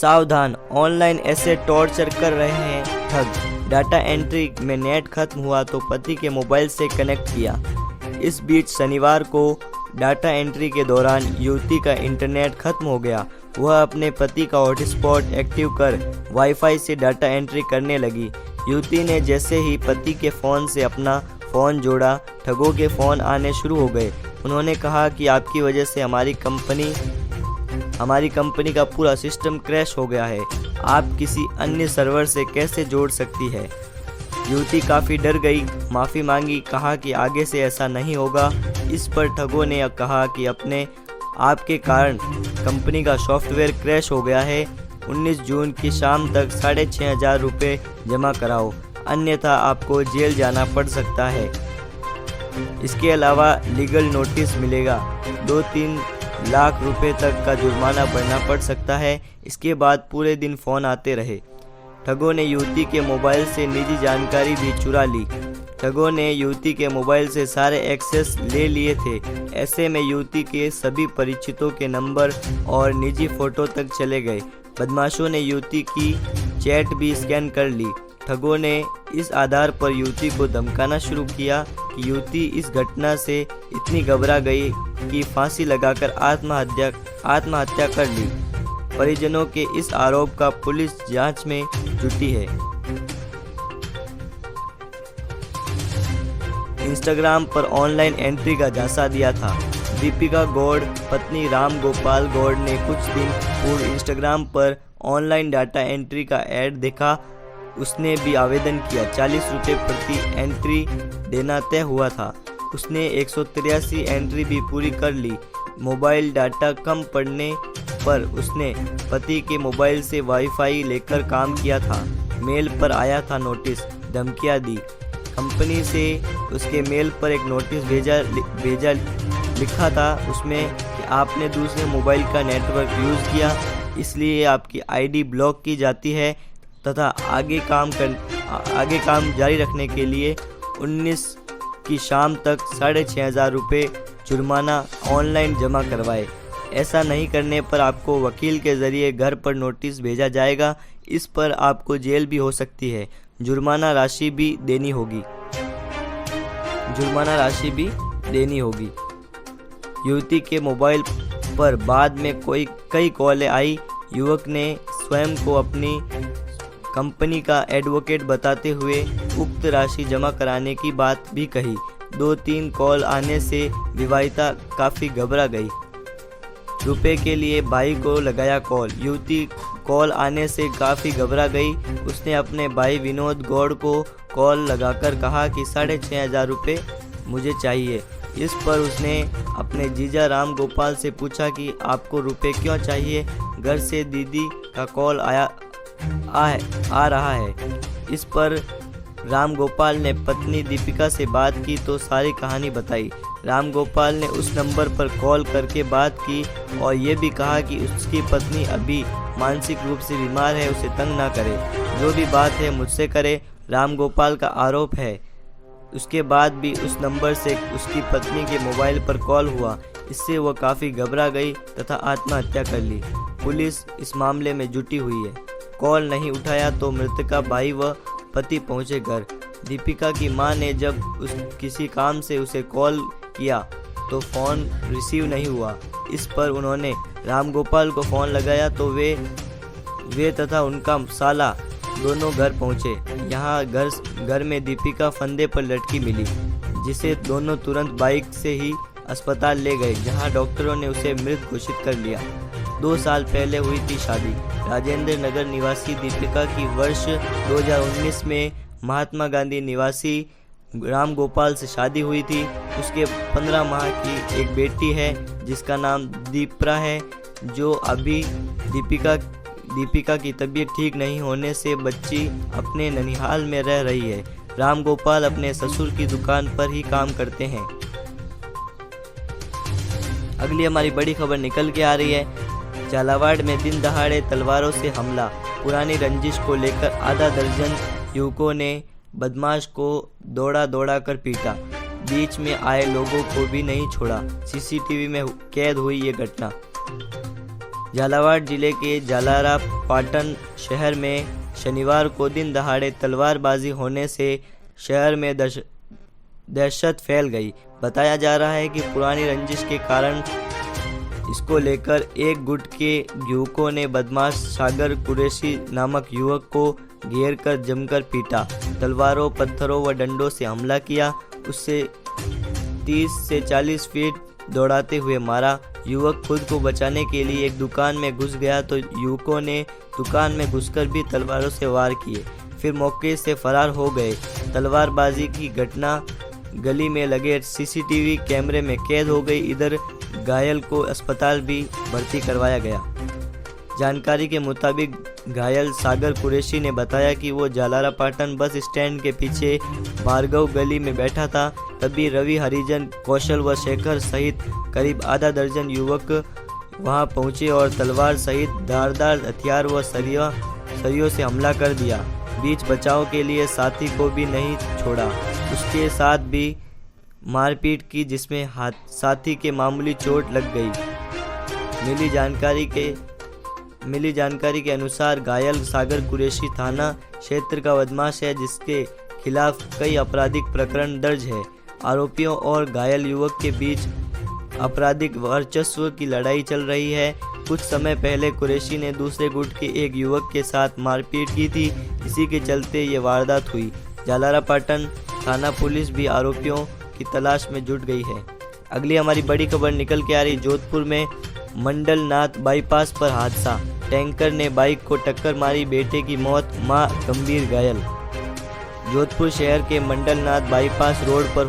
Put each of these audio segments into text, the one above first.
सावधान, ऑनलाइन ऐसे टॉर्चर कर रहे हैं ठग। डाटा एंट्री में नेट खत्म हुआ तो पति के मोबाइल से कनेक्ट किया। इस बीच शनिवार को डाटा एंट्री के दौरान युवती का इंटरनेट खत्म हो गया। वह अपने पति का हॉटस्पॉट एक्टिव कर वाईफाई से डाटा एंट्री करने लगी। युवती ने जैसे ही पति के फ़ोन से अपना फ़ोन जोड़ा, ठगों के फ़ोन आने शुरू हो गए। उन्होंने कहा कि आपकी वजह से हमारी कंपनी का पूरा सिस्टम क्रैश हो गया है। आप किसी अन्य सर्वर से कैसे जोड़ सकती है। युवती काफ़ी डर गई, माफ़ी मांगी, कहा कि आगे से ऐसा नहीं होगा। इस पर ठगों ने कहा कि आपके कारण कंपनी का सॉफ्टवेयर क्रैश हो गया है। 19 जून की शाम तक 6,500 रुपये जमा कराओ, अन्यथा आपको जेल जाना पड़ सकता है। इसके अलावा लीगल नोटिस मिलेगा। 2-3 लाख रुपए तक का जुर्माना भरना पड़ सकता है। इसके बाद पूरे दिन फ़ोन आते रहे। ठगों ने युवती के मोबाइल से निजी जानकारी भी चुरा ली। ठगों ने युवती के मोबाइल से सारे एक्सेस ले लिए थे। ऐसे में युवती के सभी परिचितों के नंबर और निजी फ़ोटो तक चले गए। बदमाशों ने युवती की चैट भी स्कैन कर ली। ठगों ने इस आधार पर युवती को धमकाना शुरू किया कि युवती इस घटना से इतनी घबरा गई कि फांसी लगाकर आत्महत्या कर ली। परिजनों के इस आरोप का पुलिस जांच में जुटी है। इंस्टाग्राम पर ऑनलाइन एंट्री का झांसा दिया था। दीपिका गौड़ पत्नी राम गोपाल गौड़ ने कुछ दिन पूर्व इंस्टाग्राम पर ऑनलाइन डाटा एंट्री का ऐड देखा। उसने भी आवेदन किया। 40 रुपये प्रति एंट्री देना तय हुआ था। उसने 183 एंट्री भी पूरी कर ली। मोबाइल डाटा कम पड़ने पर उसने पति के मोबाइल से वाईफाई लेकर काम किया था। मेल पर आया था नोटिस, धमकियां दी। कंपनी से उसके मेल पर एक नोटिस भेजा लिखा था उसमें कि आपने दूसरे मोबाइल का नेटवर्क यूज़ किया, इसलिए आपकी आईडी ब्लॉक की जाती है तथा आगे काम जारी रखने के लिए 19 की शाम तक 6,500 रुपये जुर्माना ऑनलाइन जमा करवाए। ऐसा नहीं करने पर आपको वकील के ज़रिए घर पर नोटिस भेजा जाएगा। इस पर आपको जेल भी हो सकती है। जुर्माना राशि भी देनी होगी। युवती के मोबाइल पर बाद में कई कॉलें आई। युवक ने स्वयं को अपनी कंपनी का एडवोकेट बताते हुए उक्त राशि जमा कराने की बात भी कही। 2-3 कॉल आने से विवाहिता काफ़ी घबरा गई। रुपए के लिए भाई को लगाया कॉल। युवती कॉल आने से काफ़ी घबरा गई। उसने अपने भाई विनोद गौड़ को कॉल लगाकर कहा कि 6,500 रुपये मुझे चाहिए। इस पर उसने अपने जीजा राम गोपाल से पूछा कि आपको रुपए क्यों चाहिए, घर से दीदी का कॉल आ रहा है। इस पर राम गोपाल ने पत्नी दीपिका से बात की तो सारी कहानी बताई। राम गोपाल ने उस नंबर पर कॉल करके बात की और ये भी कहा कि उसकी पत्नी अभी मानसिक रूप से बीमार है, उसे तंग ना करे, जो भी बात है मुझसे करे। राम गोपाल का आरोप है उसके बाद भी उस नंबर से उसकी पत्नी के मोबाइल पर कॉल हुआ। इससे वह काफ़ी घबरा गई तथा आत्महत्या कर ली। पुलिस इस मामले में जुटी हुई है। कॉल नहीं उठाया तो मृतका भाई व पति पहुंचे घर। दीपिका की मां ने जब किसी काम से उसे कॉल किया तो फ़ोन रिसीव नहीं हुआ। इस पर उन्होंने राम गोपाल को फ़ोन लगाया तो वे तथा उनका साला दोनों घर पहुंचे। यहाँ घर में दीपिका फंदे पर लटकी मिली, जिसे दोनों तुरंत बाइक से ही अस्पताल ले गए, जहां डॉक्टरों ने उसे मृत घोषित कर लिया। 2 साल पहले हुई थी शादी। राजेंद्र नगर निवासी दीपिका की वर्ष 2019 में महात्मा गांधी निवासी राम गोपाल से शादी हुई थी। उसके 15 माह की एक बेटी है जिसका नाम दीपरा है, जो अभी दीपिका की तबीयत ठीक नहीं होने से बच्ची अपने ननिहाल में रह रही है। राम गोपाल अपने ससुर की दुकान पर ही काम करते हैं। अगली हमारी बड़ी खबर निकल के आ रही है। झालावाड़ में दिन दहाड़े तलवारों से हमला। पुरानी रंजिश को लेकर आधा दर्जन युवकों ने बदमाश को दौड़ा कर पीटा। बीच में आए लोगों को भी नहीं छोड़ा। सीसीटीवी में कैद हुई ये घटना। झालावाड़ जिले के जालारापाटन शहर में शनिवार को दिन दहाड़े तलवारबाजी होने से शहर में दहशत फैल गई। बताया जा रहा है कि पुरानी रंजिश के कारण इसको लेकर एक गुट के युवकों ने बदमाश सागर कुरैशी नामक युवक को घेर कर जमकर पीटा, तलवारों, पत्थरों व डंडों से हमला किया, उससे 30 से 40 फीट दौड़ाते हुए मारा। युवक खुद को बचाने के लिए एक दुकान में घुस गया तो युवकों ने दुकान में घुसकर भी तलवारों से वार किए, फिर मौके से फरार हो गए। तलवारबाजी की घटना गली में लगे सीसीटीवी कैमरे में कैद हो गई। इधर घायल को अस्पताल भी भर्ती करवाया गया। जानकारी के मुताबिक घायल सागर कुरैशी ने बताया कि वो जालारापाटन बस स्टैंड के पीछे भार्गव गली में बैठा था। तभी रवि, हरिजन, कौशल व शेखर सहित करीब आधा दर्जन युवक वहां पहुंचे और तलवार सहित धारदार हथियार व सरियों से हमला कर दिया। बीच बचाव के लिए साथी को भी नहीं छोड़ा, उसके साथ भी मारपीट की, जिसमें साथी के मामूली चोट लग गई। मिली जानकारी के अनुसार घायल सागर कुरैशी थाना क्षेत्र का बदमाश है, जिसके खिलाफ कई आपराधिक प्रकरण दर्ज है। आरोपियों और घायल युवक के बीच आपराधिक वर्चस्व की लड़ाई चल रही है। कुछ समय पहले कुरैशी ने दूसरे गुट के एक युवक के साथ मारपीट की थी, इसी के चलते ये वारदात हुई। जालारापाटन थाना पुलिस भी आरोपियों की तलाश में जुट गई है। अगली हमारी बड़ी खबर निकल के आ रही जोधपुर में मंडलनाथ बाईपास पर हादसा, टैंकर ने बाइक को टक्कर मारी, बेटे की मौत, मां गंभीर घायल। जोधपुर शहर के मंडलनाथ बाईपास रोड पर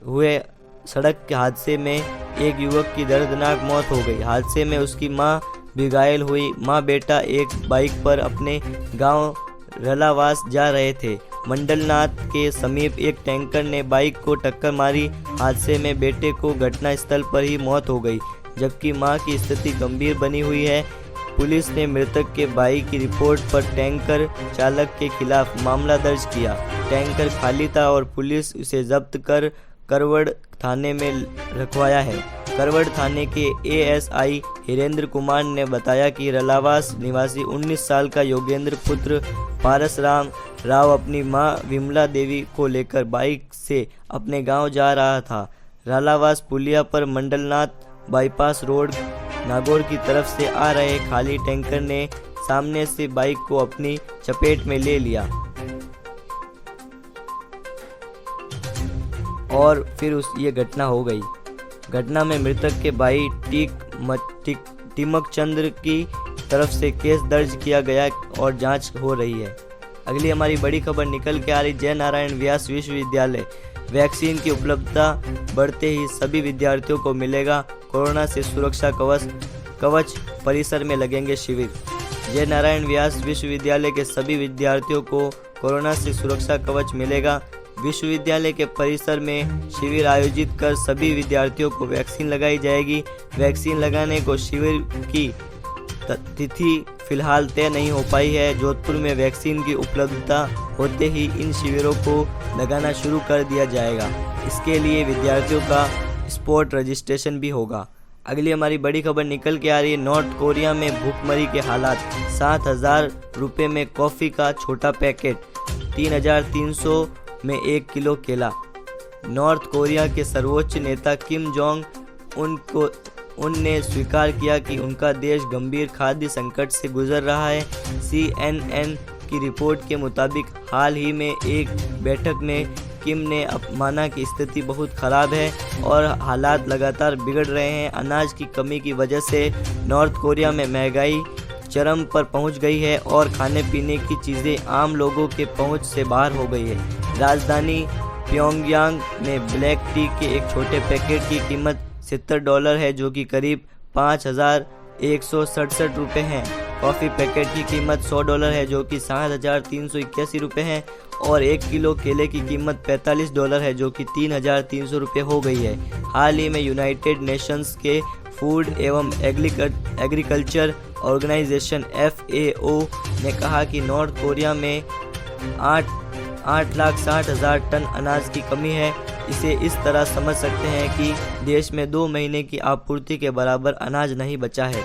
हुए सड़क के हादसे में एक युवक की दर्दनाक मौत हो गई। हादसे में उसकी मां भी घायल हुई। मां बेटा एक बाइक पर अपने गांव रलावास जा रहे थे। मंडलनाथ के समीप एक टैंकर ने बाइक को टक्कर मारी। हादसे में बेटे को घटनास्थल पर ही मौत हो गई, जबकि मां की स्थिति गंभीर बनी हुई है। पुलिस ने मृतक के भाई की रिपोर्ट पर टैंकर चालक के खिलाफ मामला दर्ज किया। टैंकर खाली था और पुलिस उसे जब्त कर करवड़ थाने में रखवाया है। करवड़ थाने के एएसआई हिरेंद्र कुमार ने बताया कि रलावास निवासी 19 साल का योगेंद्र पुत्र पारसराम राव अपनी मां विमला देवी को लेकर बाइक से अपने गांव जा रहा था। रलावास पुलिया पर मंडलनाथ बाईपास रोड नागौर की तरफ से आ रहे खाली टैंकर ने सामने से बाइक को अपनी चपेट में ले लिया और फिर ये घटना हो गई। घटना में मृतक के भाई टिमक चंद्र की तरफ से केस दर्ज किया गया और जांच हो रही है। अगली हमारी बड़ी खबर निकल के आ रही जय नारायण व्यास विश्वविद्यालय, वैक्सीन की उपलब्धता बढ़ते ही सभी विद्यार्थियों को मिलेगा कोरोना से सुरक्षा कवच, परिसर में लगेंगे शिविर। जय नारायण व्यास विश्वविद्यालय के सभी विद्यार्थियों को कोरोना से सुरक्षा कवच मिलेगा। विश्वविद्यालय के परिसर में शिविर आयोजित कर सभी विद्यार्थियों को वैक्सीन लगाई जाएगी। वैक्सीन लगाने को शिविर की तिथि फिलहाल तय नहीं हो पाई है। जोधपुर में वैक्सीन की उपलब्धता होते ही इन शिविरों को लगाना शुरू कर दिया जाएगा। इसके लिए विद्यार्थियों का स्पॉट रजिस्ट्रेशन भी होगा। अगली हमारी बड़ी खबर निकल के आ रही है नॉर्थ कोरिया में भूखमरी के हालात, 7,000 रुपये में कॉफ़ी का छोटा पैकेट, 3,300 में 1 किलो केला। नॉर्थ कोरिया के सर्वोच्च नेता किम जोंग उनने स्वीकार किया कि उनका देश गंभीर खाद्य संकट से गुजर रहा है। CNN की रिपोर्ट के मुताबिक हाल ही में एक बैठक में किम ने माना कि स्थिति बहुत खराब है और हालात लगातार बिगड़ रहे हैं। अनाज की कमी की वजह से नॉर्थ कोरिया में महंगाई चरम पर पहुंच गई है और खाने पीने की चीज़ें आम लोगों के पहुंच से बाहर हो गई है। राजधानी प्योंगयांग में ब्लैक टी के एक छोटे पैकेट की कीमत $70 है, जो कि करीब 5,167 रुपये है। कॉफ़ी पैकेट की कीमत $100 है, जो कि 7,381 रुपये है और 1 किलो केले की कीमत $45 है, जो कि 3,300 रुपये हो गई है। हाल ही में यूनाइटेड नेशंस के फूड एवं एग्रीकल्चर ऑर्गेनाइजेशन FAO ने कहा कि नॉर्थ कोरिया में 8,60,000 टन अनाज की कमी है। इसे इस तरह समझ सकते हैं कि देश में 2 महीने की आपूर्ति के बराबर अनाज नहीं बचा है।